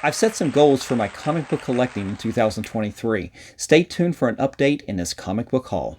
I've set some goals for my comic book collecting in 2023. Stay tuned for an update in this comic book haul.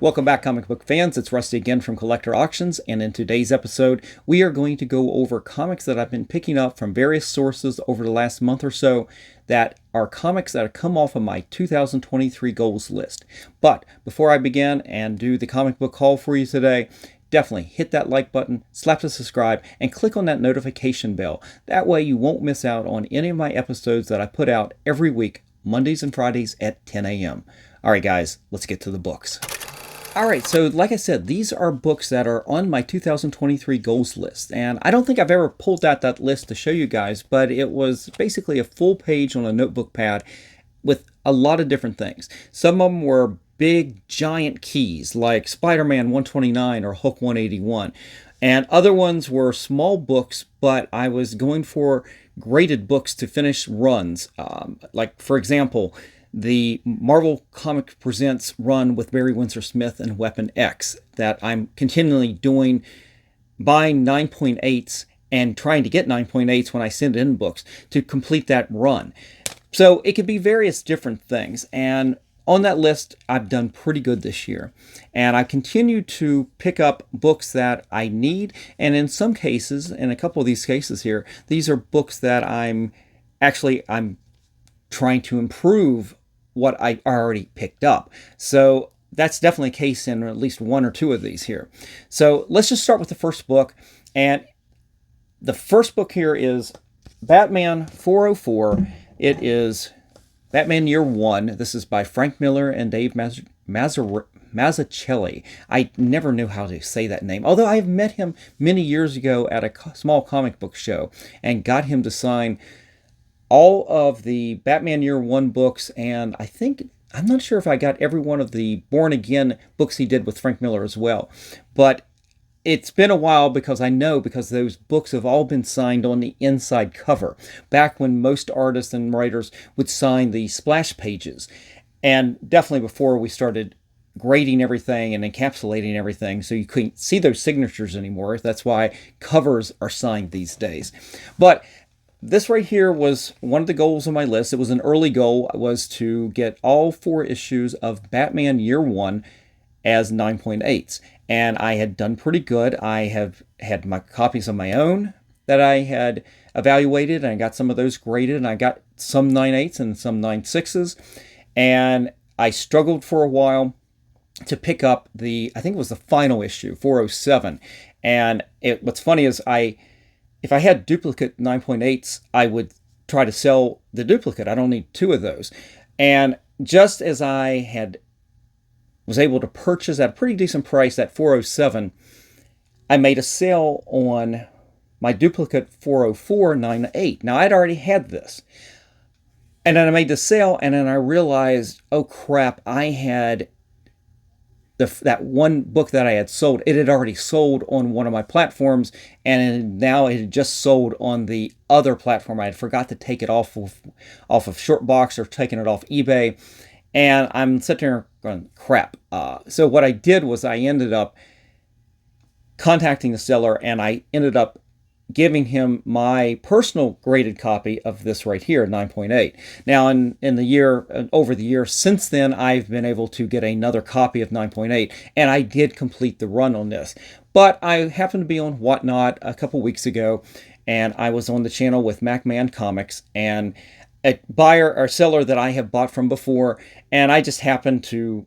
Welcome back, comic book fans. It's Rusty again from Collector Auctions, and in today's episode, we are going to go over comics that I've been picking up from various sources over the last month or so that are comics that have come off of my 2023 goals list. But before I begin and do the comic book haul for you today, definitely hit that like button, slap the subscribe, and click on that notification bell. That way you won't miss out on any of my episodes that I put out every week, Mondays and Fridays at 10 a.m. All right, guys, let's get to the books. All right, so like I said, these are books that are on my 2023 goals list, and I don't think I've ever pulled out that list to show you guys, but it was basically a full page on a notebook pad with a lot of different things. Some of them were big, giant keys, like Spider-Man 129 or Hulk 181, and other ones were small books, but I was going for graded books to finish runs, like, for example, the Marvel Comics Presents run with Barry Windsor Smith and Weapon X that I'm continually doing, buying 9.8s and trying to get 9.8s when I send in books to complete that run. So it could be various different things. And on that list, I've done pretty good this year. And I continue to pick up books that I need. And in some cases, in a couple of these cases here, these are books that I'm trying to improve what I already picked up. So that's definitely a case in at least one or two of these here. So let's just start with the first book. And the first book here is Batman 404. It is Batman Year One. This is by Frank Miller and Dave Mazzucchelli. I never knew how to say that name, although I've met him many years ago at a small comic book show and got him to sign all of the Batman Year One books, and I'm not sure if I got every one of the Born Again books he did with Frank Miller as well. But it's been a while because those books have all been signed on the inside cover, back when most artists and writers would sign the splash pages. And definitely before we started grading everything and encapsulating everything, so you couldn't see those signatures anymore. That's why covers are signed these days. But this right here was one of the goals on my list. It was an early goal, was to get all 4 issues of Batman Year One as 9.8s. And I had done pretty good. I have had my copies of my own that I had evaluated, and I got some of those graded, and I got some 9.8s and some 9.6s. And I struggled for a while to pick up I think it was the final issue, 407. And what's funny is if I had duplicate 9.8s, I would try to sell the duplicate. I don't need 2 of those. And just as I was able to purchase at a pretty decent price at 407, I made a sale on my duplicate 404 9.8. Now, I'd already had this. And then I made the sale, and then I realized, oh crap, I had that one book that I had sold. It had already sold on one of my platforms, and now it had just sold on the other platform. I had forgot to take it off of Shortbox or taking it off eBay, and I'm sitting there going, crap. So what I did was I ended up contacting the seller, and I ended up giving him my personal graded copy of this right here, 9.8. Now, over the year since then, I've been able to get another copy of 9.8, and I did complete the run on this. But I happened to be on Whatnot a couple weeks ago, and I was on the channel with MacMan Comics, and a buyer or seller that I have bought from before, and I just happened to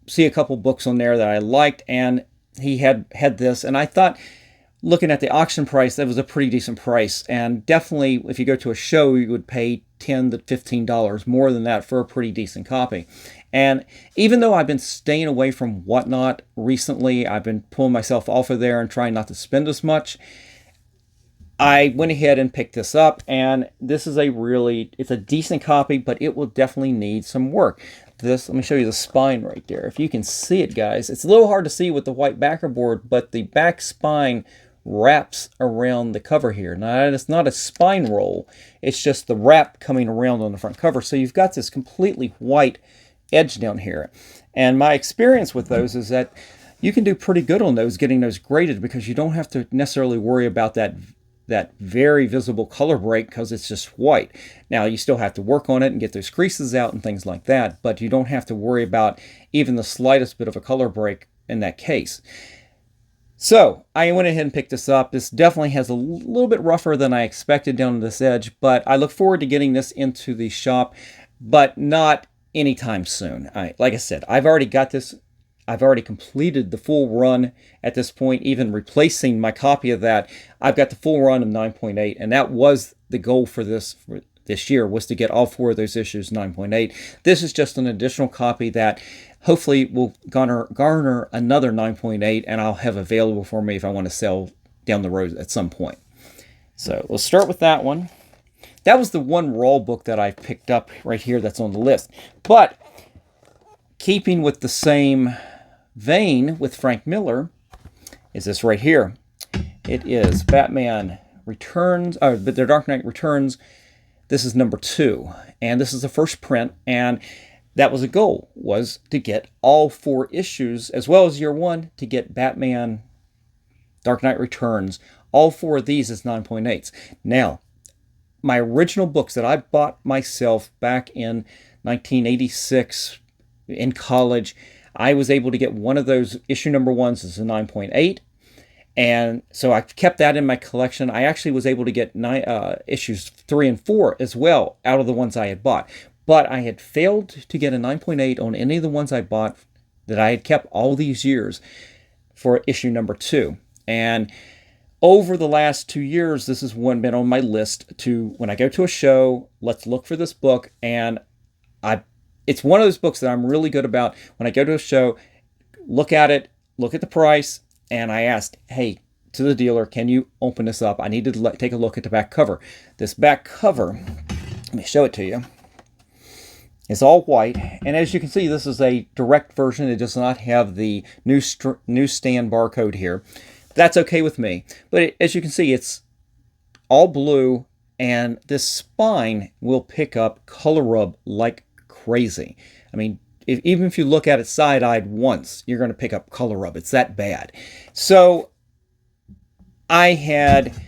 see a couple books on there that I liked, and he had this, and I thought, looking at the auction price, that was a pretty decent price. And definitely, if you go to a show, you would pay $10 to $15 more than that for a pretty decent copy. And even though I've been staying away from Whatnot recently, I've been pulling myself off of there and trying not to spend as much, I went ahead and picked this up. And this is it's a decent copy, but it will definitely need some work. Let me show you the spine right there. If you can see it, guys, it's a little hard to see with the white backer board, but the back spine wraps around the cover here. Now, it's not a spine roll, it's just the wrap coming around on the front cover. So you've got this completely white edge down here. And my experience with those is that you can do pretty good on those, getting those graded, because you don't have to necessarily worry about that very visible color break because it's just white. Now, you still have to work on it and get those creases out and things like that, but you don't have to worry about even the slightest bit of a color break in that case. So I went ahead and picked this up. This definitely has a little bit rougher than I expected down this edge, but I look forward to getting this into the shop, but not anytime soon. Like I said, I've already got this. I've already completed the full run at this point, even replacing my copy of that. I've got the full run of 9.8, and that was the goal for this year, was to get all 4 of those issues 9.8. This is just an additional copy that hopefully will garner another 9.8, and I'll have available for me if I want to sell down the road at some point. So we'll start with that one. That was the one raw book that I picked up right here that's on the list. But keeping with the same vein with Frank Miller is this right here. It is Batman Returns, The Dark Knight Returns. This is number 2, and this is the first print, and that was a goal, was to get all 4 issues, as well as year 1, to get Batman Dark Knight Returns. All 4 of these is 9.8s. Now, my original books that I bought myself back in 1986 in college, I was able to get one of those issue number 1s as a 9.8, and so I kept that in my collection. I actually was able to get issues 3 and 4 as well out of the ones I had bought, but I had failed to get a 9.8 on any of the ones I bought that I had kept all these years for issue number 2. And over the last 2 years, this has been on my list to, when I go to a show, let's look for this book. And it's one of those books that I'm really good about. When I go to a show, look at it, look at the price, and I asked, hey, to the dealer, can you open this up? I need to take a look at the back cover. This back cover, let me show it to you. It's all white, and as you can see, this is a direct version. It does not have the newsstand barcode here. That's okay with me. But as you can see, it's all blue, and this spine will pick up color rub like crazy. I mean, even if you look at it side-eyed once, you're going to pick up color rub. It's that bad. So I had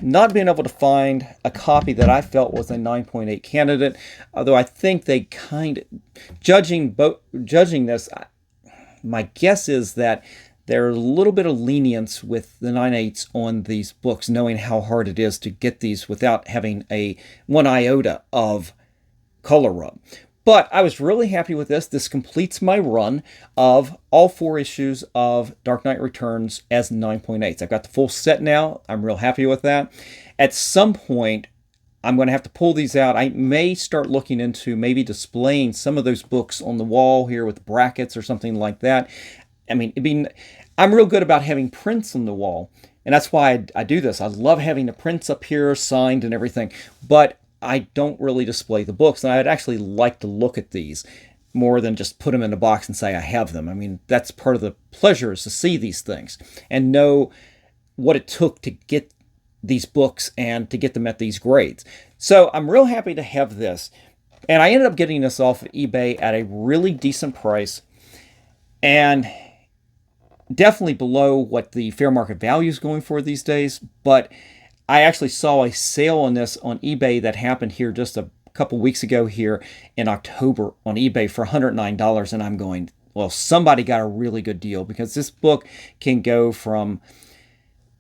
not been able to find a copy that I felt was a 9.8 candidate, although I think they judging this, my guess is that there's a little bit of lenience with the 9.8s on these books, knowing how hard it is to get these without having a 1 iota of color rub. But I was really happy with this. This completes my run of all 4 issues of Dark Knight Returns as 9.8s. I've got the full set now. I'm real happy with that. At some point, I'm going to have to pull these out. I may start looking into maybe displaying some of those books on the wall here with brackets or something like that. I mean, I'm real good about having prints on the wall, and that's why I do this. I love having the prints up here signed and everything, but I don't really display the books, and I'd actually like to look at these more than just put them in a box and say I have them. I mean, that's part of the pleasure, is to see these things and know what it took to get these books and to get them at these grades. So I'm real happy to have this, and I ended up getting this off of eBay at a really decent price, and definitely below what the fair market value is going for these days. But I actually saw a sale on this on eBay that happened here just a couple weeks ago here in October on eBay for $109, and I'm going, well, somebody got a really good deal, because this book can go from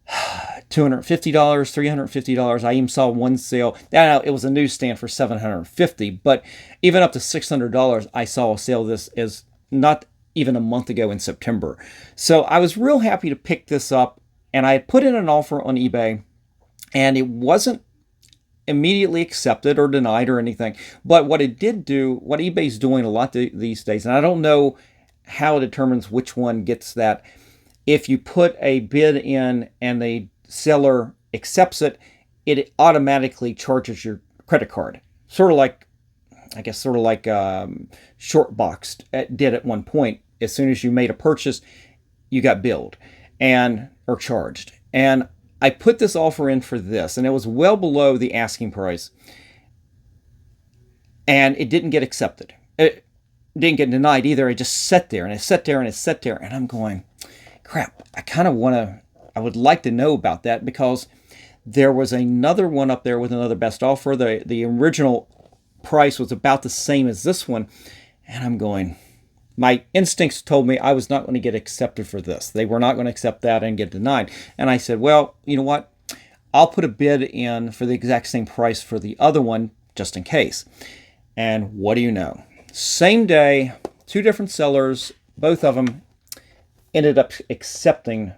$250, $350. I even saw one sale. Now, it was a newsstand for $750, but even up to $600, I saw a sale. This is not even a month ago in September. So I was real happy to pick this up, and I put in an offer on eBay, and it wasn't immediately accepted or denied or anything. But what it did do, what eBay's doing a lot these days, and I don't know how it determines which one gets that. If you put a bid in and the seller accepts it, it automatically charges your credit card. Sort of like Shortbox did at one point. As soon as you made a purchase, you got billed or charged. And I put this offer in for this, and it was well below the asking price, and it didn't get accepted. didn't get denied either. It just sat there and it sat there and it sat there. And I'm going, crap, I would like to know about that, because there was another one up there with another best offer. The original price was about the same as this one. And I'm going, my instincts told me I was not going to get accepted for this. They were not going to accept that and get denied. And I said, well, you know what? I'll put a bid in for the exact same price for the other one, just in case. And what do you know? Same day, two different sellers, both of them ended up accepting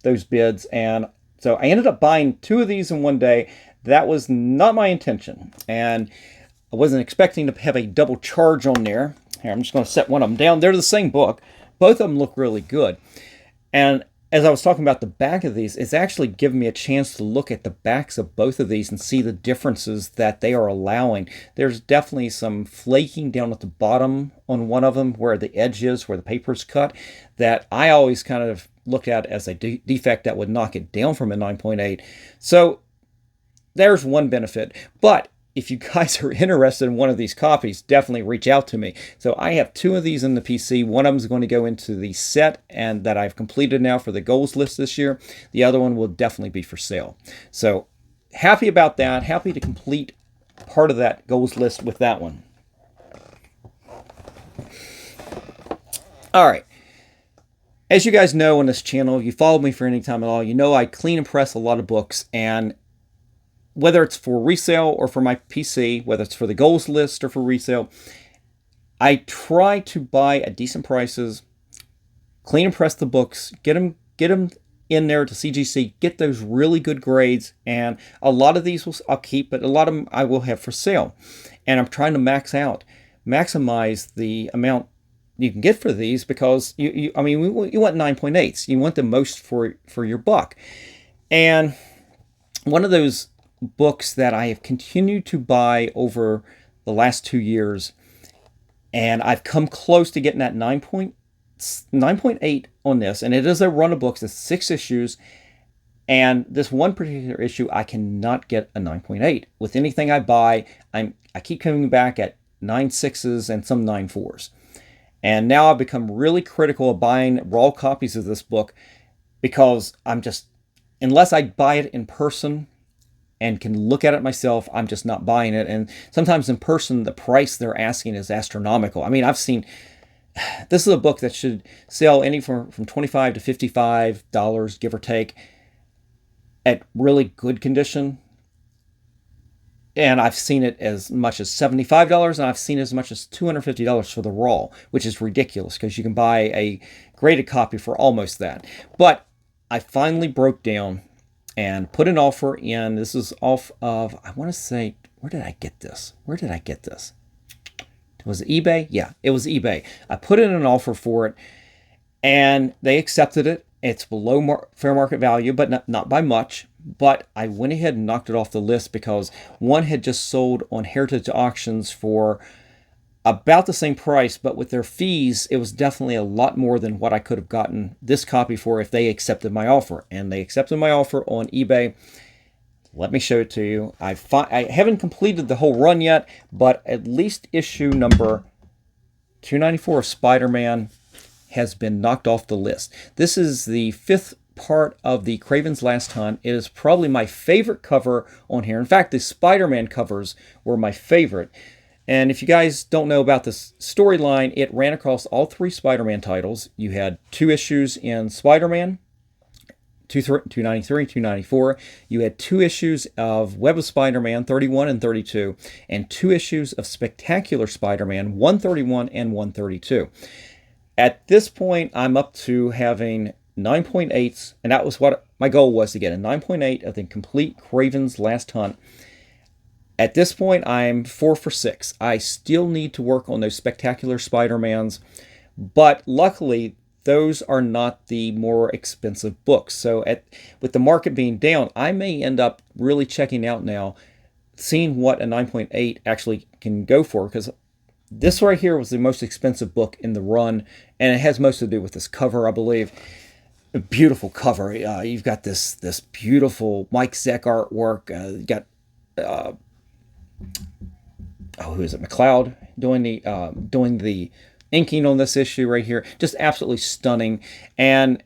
those bids. And so I ended up buying two of these in one day. That was not my intention. And I wasn't expecting to have a double charge on there. Here, I'm just going to set one of them down. They're the same book. Both of them look really good. And as I was talking about the back of these, it's actually given me a chance to look at the backs of both of these and see the differences that they are allowing. There's definitely some flaking down at the bottom on one of them where the edge is, where the paper's cut, that I always kind of looked at as a defect that would knock it down from a 9.8. So there's one benefit. But if you guys are interested in one of these copies, definitely reach out to me. So I have two of these in the PC. One of them is going to go into the set and that I've completed now for the goals list this year. The other one will definitely be for sale. So happy about that. Happy to complete part of that goals list with that one. All right. As you guys know on this channel, you followed me for any time at all, you know I clean and press a lot of books, and whether it's for resale or for my PC, whether it's for the goals list or for resale, I try to buy at decent prices, clean and press the books, get them in there to CGC, get those really good grades, and a lot of these I'll keep, but a lot of them I will have for sale. And I'm trying to maximize the amount you can get for these, because you want 9.8s. You want the most for your buck. And one of those books that I have continued to buy over the last 2 years, and I've come close to getting that 9.8 on this, and it is a run of books. It's 6 issues, and this one particular issue I cannot get a 9.8 with anything I buy. I keep coming back at 9.6s and some 9.4s, and now I've become really critical of buying raw copies of this book, because unless I buy it in person and can look at it myself, I'm just not buying it. And sometimes in person, the price they're asking is astronomical. I mean, I've seen, this is a book that should sell anywhere from $25 to $55, give or take, at really good condition. And I've seen it as much as $75, and I've seen as much as $250 for the raw, which is ridiculous, because you can buy a graded copy for almost that. But I finally broke down and put an offer in. This is off of, I want to say, where did I get this? Was it eBay? Yeah, it was eBay. I put in an offer for it, and they accepted it. It's below fair market value, but not by much. But I went ahead and knocked it off the list, because one had just sold on Heritage Auctions for about the same price, but with their fees, it was definitely a lot more than what I could have gotten this copy for if they accepted my offer. And they accepted my offer on eBay. Let me show it to you. I haven't completed the whole run yet, but at least issue number 294 of Spider-Man has been knocked off the list. This is the 5th part of the Kraven's Last Hunt. It is probably my favorite cover on here. In fact, the Spider-Man covers were my favorite. And if you guys don't know about this storyline, it ran across all 3 Spider-Man titles. You had 2 issues in Spider-Man, 293, 294. You had 2 issues of Web of Spider-Man, 31 and 32, and 2 issues of Spectacular Spider-Man, 131 and 132. At this point, I'm up to having 9.8s, and that was what my goal was, to get a 9.8 of the complete Kraven's Last Hunt. At this point, I'm 4 for 6. I still need to work on those Spectacular Spider-Mans, but luckily, those are not the more expensive books. So with the market being down, I may end up really checking out now, seeing what a 9.8 actually can go for, because this right here was the most expensive book in the run, and it has most to do with this cover, I believe. A beautiful cover. You've got this beautiful Mike Zeck artwork. You got who is it, McLeod, doing the inking on this issue right here. Just absolutely stunning. And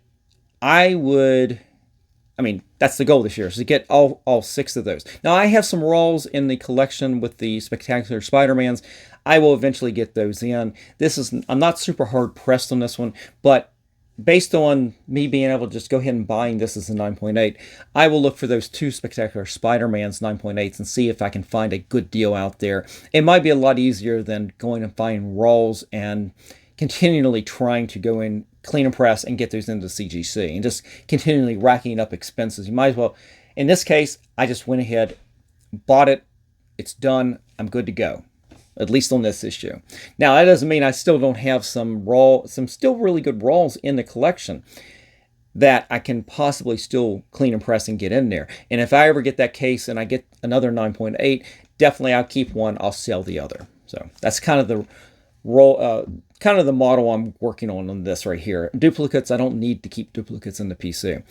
I would, I mean, that's the goal this year, is to get all 6 of those. Now, I have some Rawls in the collection with the Spectacular Spider-Mans. I will eventually get those in. I'm not super hard pressed on this one, but based on me being able to just go ahead and buying this as a 9.8, I will look for those 2 Spectacular Spider-Mans 9.8s and see if I can find a good deal out there. It might be a lot easier than going and finding Rawls and continually trying to go in, clean and press, and get those into CGC, and just continually racking up expenses. You might as well, in this case, I just went ahead, bought it, it's done, I'm good to go. At least on this issue. Now, that doesn't mean I still don't have some still really good Rawls in the collection that I can possibly still clean and press and get in there. And if I ever get that case and I get another 9.8, definitely I'll keep one, I'll sell the other. So that's kind of the kind of the model I'm working on this right here. Duplicates, I don't need to keep duplicates in the PC.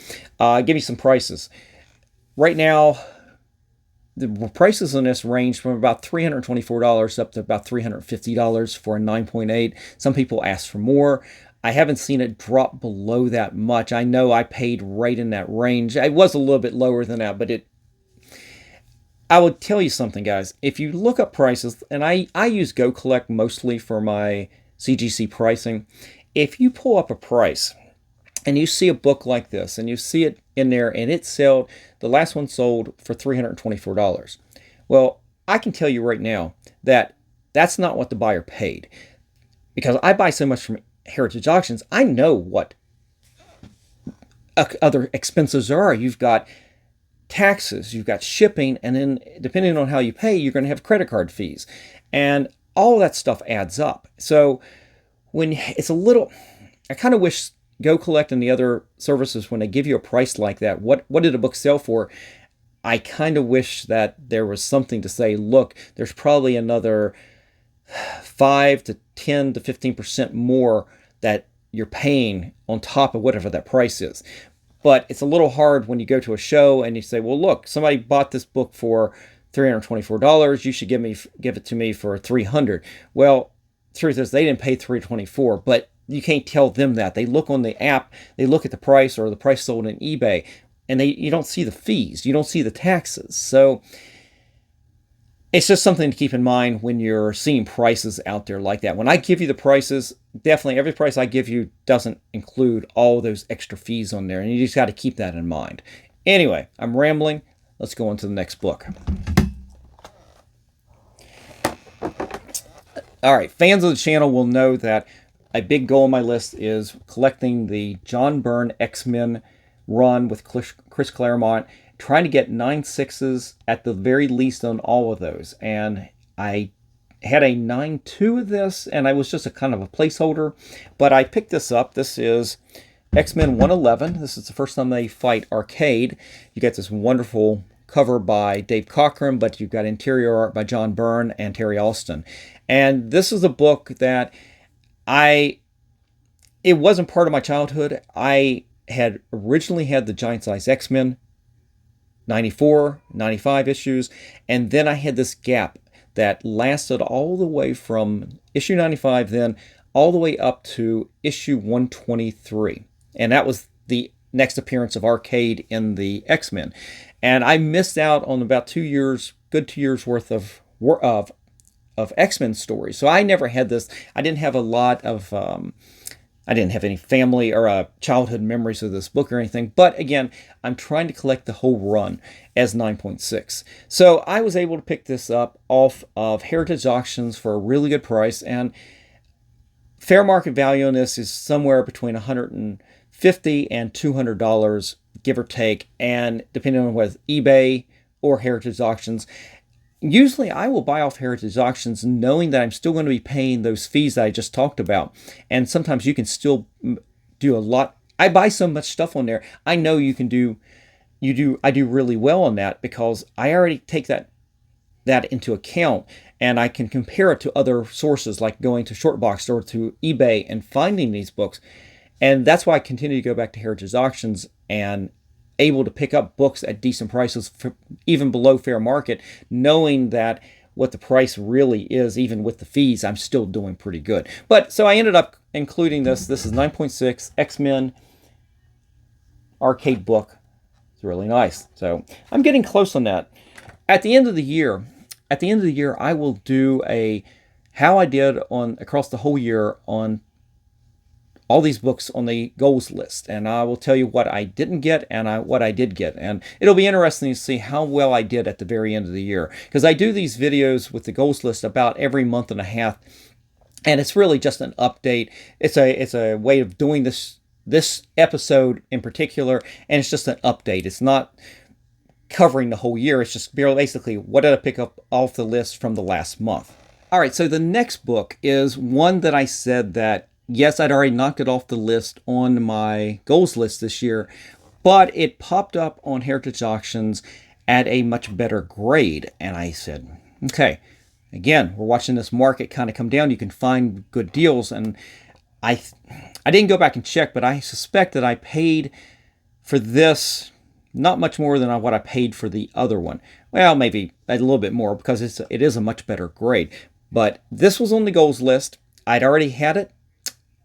Give you some prices. Right now, the prices on this range from about $324 up to about $350 for a 9.8. Some people ask for more. I haven't seen it drop below that much. I know I paid right in that range. It was a little bit lower than that, but I would tell you something, guys. If you look up prices, and I use Go Collect mostly for my CGC pricing. If you pull up a price and you see a book like this and you see it in there and the last one sold for $324. Well, I can tell you right now that that's not what the buyer paid, because I buy so much from Heritage Auctions. I know what other expenses are. You've got taxes, you've got shipping, and then depending on how you pay, you're going to have credit card fees, and all that stuff adds up. So when it's a little, I kind of wish Go Collect and the other services, when they give you a price like that, what did a book sell for? I kind of wish that there was something to say, look, there's probably another 5 to 10 to 15% more that you're paying on top of whatever that price is. But it's a little hard when you go to a show and you say, well, look, somebody bought this book for $324. You should give it to me for $300. Well, the truth is they didn't pay $324, but you can't tell them that. They look on the app, they look at the price or the price sold in eBay, and you don't see the fees, you don't see the taxes. So it's just something to keep in mind when you're seeing prices out there like that. When I give you the prices, definitely every price I give you doesn't include all those extra fees on there, and you just got to keep that in mind. Anyway, I'm rambling. Let's go on to the next book. All right, fans of the channel will know that a big goal on my list is collecting the John Byrne X-Men run with Chris Claremont, trying to get 9.6s at the very least on all of those. And I had a 9.2 of this, and I was just a kind of a placeholder, but I picked this up. This is X-Men 111. This is the first time they fight Arcade. You get this wonderful cover by Dave Cockrum, but you've got interior art by John Byrne and Terry Alston. And this is a book that it wasn't part of my childhood. I had originally had the Giant Size X-Men 94, 95 issues, and then I had this gap that lasted all the way from issue 95 then all the way up to issue 123. And that was the next appearance of Arcade in the X-Men. And I missed out on about 2 years, good 2 years worth of X-Men stories. So I never had this. I didn't have a lot of I didn't have any family or childhood memories of this book or anything. But again, I'm trying to collect the whole run as 9.6. So I was able to pick this up off of Heritage Auctions for a really good price. And fair market value on this is somewhere between $150 and $200, give or take. And depending on whether eBay or Heritage Auctions, usually I will buy off Heritage Auctions knowing that I'm still going to be paying those fees that I just talked about. And sometimes you can still do a lot. I buy so much stuff on there. I know I do really well on that because I already take that into account, and I can compare it to other sources like going to Shortbox or to eBay and finding these books. And that's why I continue to go back to Heritage Auctions and able to pick up books at decent prices, even below fair market, knowing that what the price really is, even with the fees, I'm still doing pretty good. But so I ended up including this. This is 9.6 X-Men arcade book. It's really nice. So I'm getting close on that. At the end of the year, I will do a how I did on across the whole year on all these books on the goals list, and I will tell you what I didn't get and what I did get, and it'll be interesting to see how well I did at the very end of the year, because I do these videos with the goals list about every month and a half, and it's really just an update. It's a way of doing this episode in particular, and it's just an update. It's not covering the whole year. It's just basically what did I pick up off the list from the last month. All right, so the next book is one that I said that yes, I'd already knocked it off the list on my goals list this year, but it popped up on Heritage Auctions at a much better grade. And I said, okay, again, we're watching this market kind of come down. You can find good deals. And I didn't go back and check, but I suspect that I paid for this not much more than what I paid for the other one. Well, maybe a little bit more because it is a much better grade. But this was on the goals list. I'd already had it.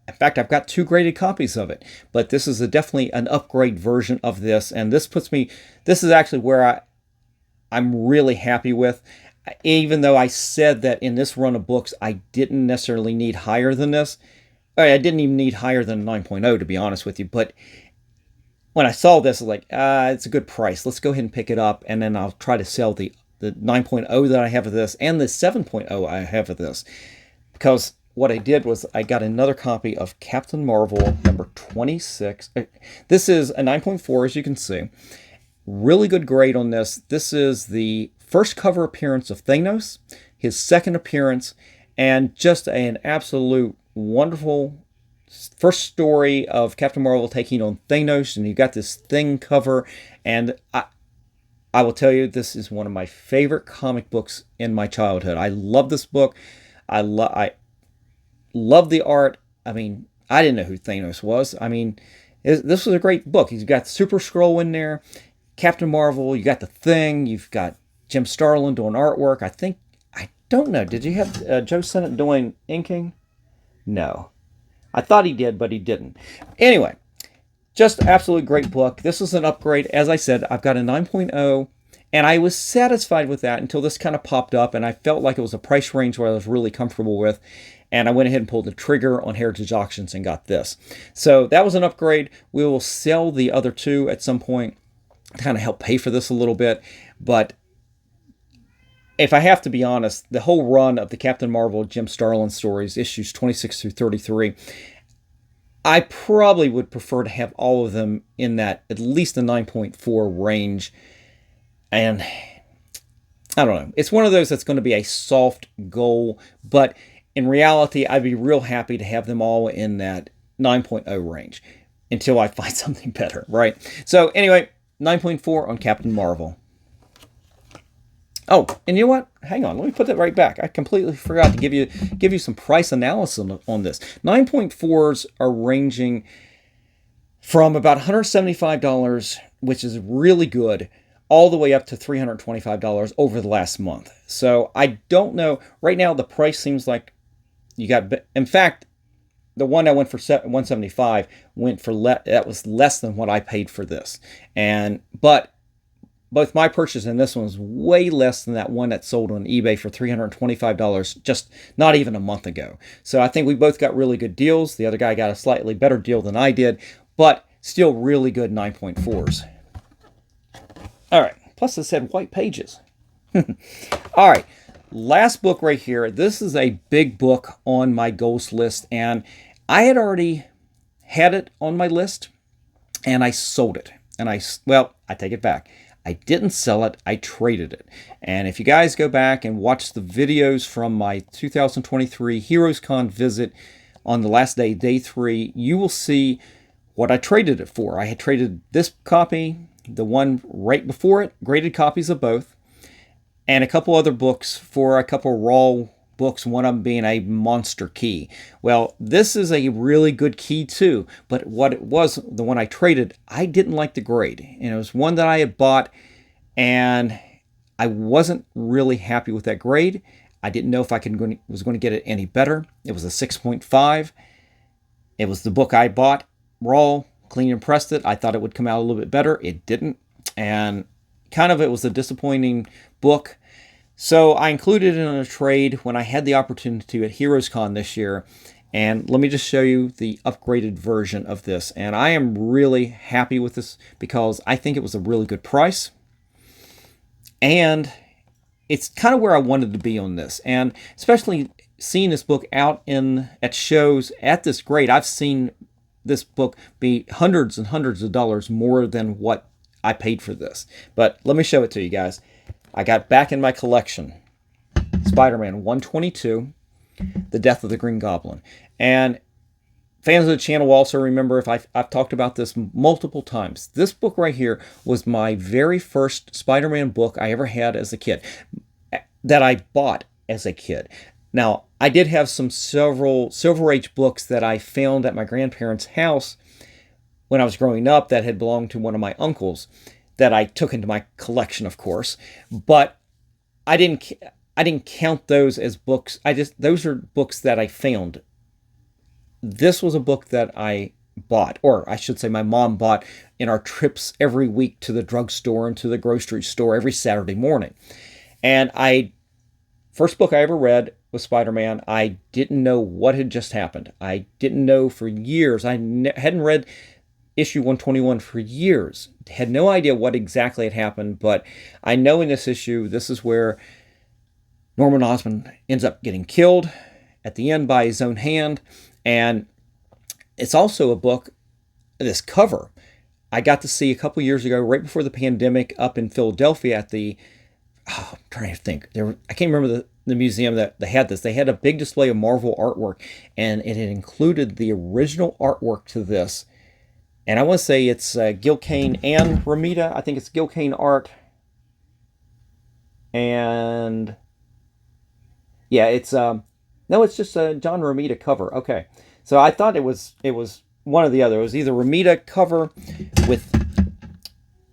In fact, I've got 2 graded copies of it, but this is definitely an upgrade version of this, and this is actually where I'm really happy with, even though I said that in this run of books, I didn't necessarily need higher than this. I didn't even need higher than 9.0, to be honest with you, but when I saw this, I was like, it's a good price. Let's go ahead and pick it up, and then I'll try to sell the 9.0 that I have of this and the 7.0 I have of this, because what I did was I got another copy of Captain Marvel number 26. This is a 9.4, as you can see. Really good grade on this. This is the first cover appearance of Thanos, his second appearance, and just an absolute wonderful first story of Captain Marvel taking on Thanos. And you got this Thing cover, and I will tell you, this is one of my favorite comic books in my childhood. I love this book. I love the art. I mean, I didn't know who Thanos was. I mean, this was a great book. You've got Super Skrull in there, Captain Marvel, you got the Thing, you've got Jim Starlin doing artwork. I don't know, did you have Joe Sennett doing inking? No. I thought he did, but he didn't. Anyway, just absolutely great book. This is an upgrade. As I said, I've got a 9.0. And I was satisfied with that until this kind of popped up, and I felt like it was a price range where I was really comfortable with. And I went ahead and pulled the trigger on Heritage Auctions and got this. So that was an upgrade. We will sell the other 2 at some point to kind of help pay for this a little bit. But if I have to be honest, the whole run of the Captain Marvel Jim Starlin stories, issues 26 through 33, I probably would prefer to have all of them in that at least a 9.4 range. And I don't know. It's one of those that's going to be a soft goal, but in reality, I'd be real happy to have them all in that 9.0 range until I find something better, right? So anyway, 9.4 on Captain Marvel. Oh, and you know what? Hang on, let me put that right back. I completely forgot to give you some price analysis on this. 9.4s are ranging from about $175, which is really good, all the way up to $325 over the last month. So I don't know. Right now, the price seems like you got. In fact, the one that went for $175 went for that was less than what I paid for this. But both my purchase and this one was way less than that one that sold on eBay for $325 just not even a month ago. So I think we both got really good deals. The other guy got a slightly better deal than I did, but still really good 9.4s. All right. Plus, it said white pages. All right. Last book right here. This is a big book on my goals list, and I had already had it on my list, and I sold it. And I take it back. I didn't sell it. I traded it. And if you guys go back and watch the videos from my 2023 Heroes Con visit on the last day, day 3, you will see what I traded it for. I had traded this copy, the one right before it, graded copies of both, and a couple other books for a couple raw books, one of them being a monster key. Well, this is a really good key too, but what it was, the one I traded, I didn't like the grade. And it was one that I had bought, and I wasn't really happy with that grade. I didn't know if was going to get it any better. It was a 6.5. It was the book I bought raw, clean and pressed it. I thought it would come out a little bit better. It didn't. And kind of it was a disappointing book. So I included it in a trade when I had the opportunity at HeroesCon this year. And let me just show you the upgraded version of this. And I am really happy with this because I think it was a really good price. And it's kind of where I wanted to be on this. And especially seeing this book out at shows at this grade, I've seen this book be hundreds and hundreds of dollars more than what I paid for this. But let me show it to you guys. I got back in my collection Spider-Man 122, The Death of the Green Goblin. And fans of the channel will also remember, if I've talked about this multiple times. This book right here was my very first Spider-Man book I ever had as a kid, that I bought as a kid. Now, I did have several Silver Age books that I found at my grandparents' house when I was growing up that had belonged to one of my uncles that I took into my collection, of course. But I didn't count those as books. Those are books that I found. This was a book that I bought, or I should say my mom bought in our trips every week to the drugstore and to the grocery store every Saturday morning. And first book I ever read was Spider-Man. I didn't know what had just happened. I didn't know for years. I hadn't read issue 121 for years. Had no idea what exactly had happened, but I know in this issue, this is where Norman Osborn ends up getting killed at the end by his own hand. And it's also a book, this cover, I got to see a couple years ago, right before the pandemic, up in Philadelphia at I'm trying to think. I can't remember the museum that they had this. They had a big display of Marvel artwork, and it had included the original artwork to this. And I want to say it's Gil Kane and Romita. I think it's Gil Kane art. And yeah, it's no, it's just a John Romita cover. Okay, so I thought it was one or the other. It was either Romita cover with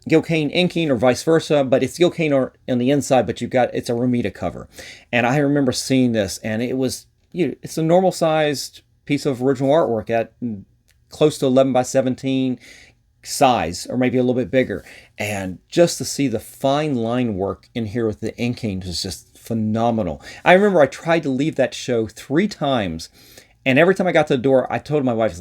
Gil Kane inking or vice versa, but it's Gil Kane art on the inside, but it's a Romita cover. And I remember seeing this, and it's a normal sized piece of original artwork at close to 11 by 17 size, or maybe a little bit bigger. And just to see the fine line work in here with the inking was just phenomenal. I remember I tried to leave that show 3 times, and every time I got to the door, I told my wife,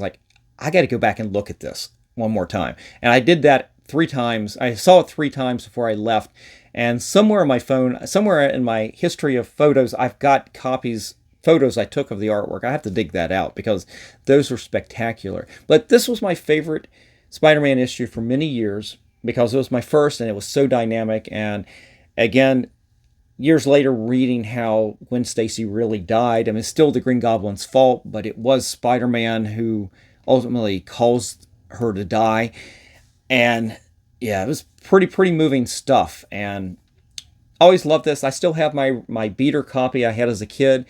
I got to go back and look at this one more time. And I did that 3 times. I saw it 3 times before I left. And somewhere in my phone, somewhere in my history of photos, I've got photos I took of the artwork. I have to dig that out because those were spectacular. But this was my favorite Spider-Man issue for many years because it was my first and it was so dynamic. And again, years later, reading how Gwen Stacy really died, I mean, it's still the Green Goblin's fault, but it was Spider-Man who ultimately caused her to die. And yeah, it was pretty moving stuff. And I always loved this. I still have my beater copy I had as a kid.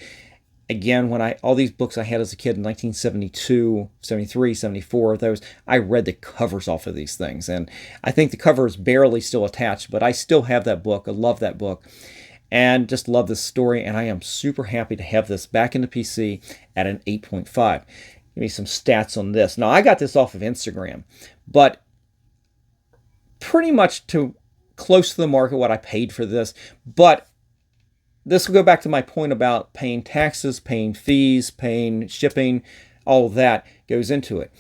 Again, all these books I had as a kid in 1972, 73, 74, I read the covers off of these things. And I think the cover is barely still attached, but I still have that book. I love that book and just love this story. And I am super happy to have this back in the PC at an 8.5. Give me some stats on this. Now, I got this off of Instagram, but pretty much close to the market what I paid for this. But this will go back to my point about paying taxes, paying fees, paying shipping, all of that goes into it.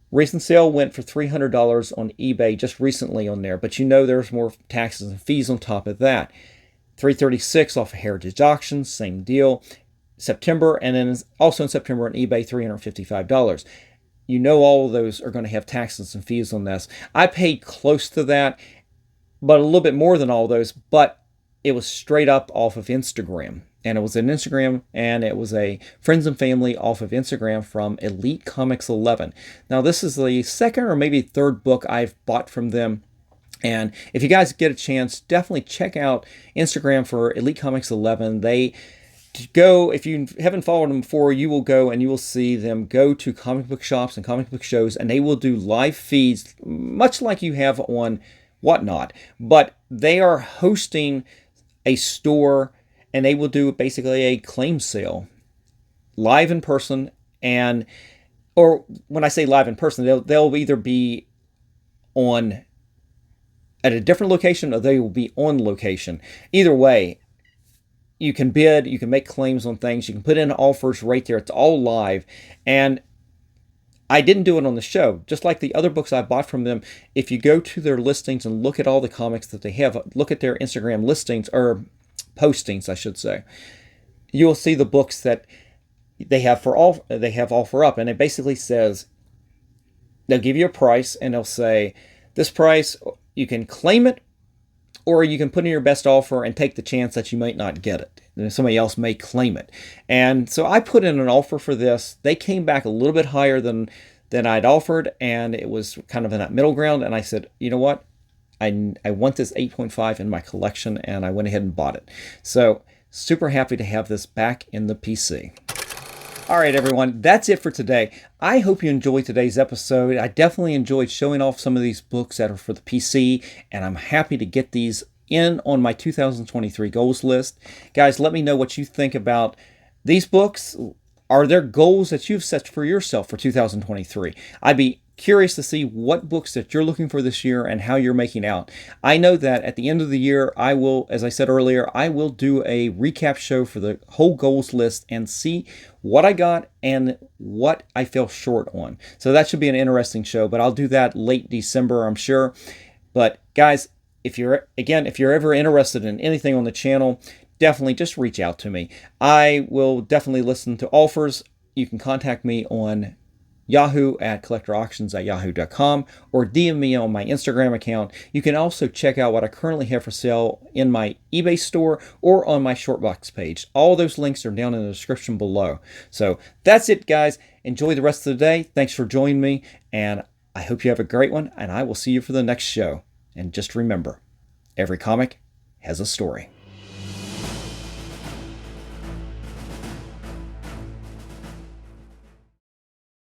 Recent sale went for $300 on eBay just recently on there, but there's more taxes and fees on top of that. $336 off of Heritage Auctions, same deal. September, and then also in September on eBay, $355. All of those are going to have taxes and fees on this. I paid close to that, but a little bit more than all those, but it was straight up off of Instagram. And it was an Instagram, and it was a friends and family off of Instagram from Elite Comics 11. Now, this is the second or maybe third book I've bought from them. And if you guys get a chance, definitely check out Instagram for Elite Comics 11. If you haven't followed them before, you will go and you will see them go to comic book shops and comic book shows, and they will do live feeds, much like you have on Whatnot. But they are hosting a store, and they will do basically a claim sale live in person. And or when I say live in person, they'll either be on at a different location or they will be on location. Either way, you can bid, you can make claims on things, you can put in offers right there. It's all live. And I didn't do it on the show. Just like the other books I bought from them, if you go to their listings and look at all the comics that they have, look at their Instagram listings, or postings, I should say, you'll see the books that they have offer up. And it basically says, they'll give you a price and they'll say, this price, you can claim it, or you can put in your best offer and take the chance that you might not get it. And somebody else may claim it. And so I put in an offer for this. They came back a little bit higher than I'd offered, and it was kind of in that middle ground. And I said, you know what? I want this 8.5 in my collection, and I went ahead and bought it. So super happy to have this back in the PC. All right, everyone, that's it for today. I hope you enjoyed today's episode. I definitely enjoyed showing off some of these books that are for the PC, and I'm happy to get these in on my 2023 goals list. Guys, let me know what you think about these books. Are there goals that you've set for yourself for 2023? I'd be curious to see what books that you're looking for this year and how you're making out. I know that at the end of the year, I will, as I said earlier, I will do a recap show for the whole goals list and see what I got and what I fell short on. So that should be an interesting show, but I'll do that late December, I'm sure. But guys, if you're ever interested in anything on the channel, definitely just reach out to me. I will definitely listen to offers. You can contact me on Yahoo at collectorauctions@yahoo.com, or DM me on my Instagram account. You can also check out what I currently have for sale in my eBay store or on my Shortbox page. All those links are down in the description below. So that's it, guys. Enjoy the rest of the day. Thanks for joining me, and I hope you have a great one, and I will see you for the next show. And just remember, every comic has a story.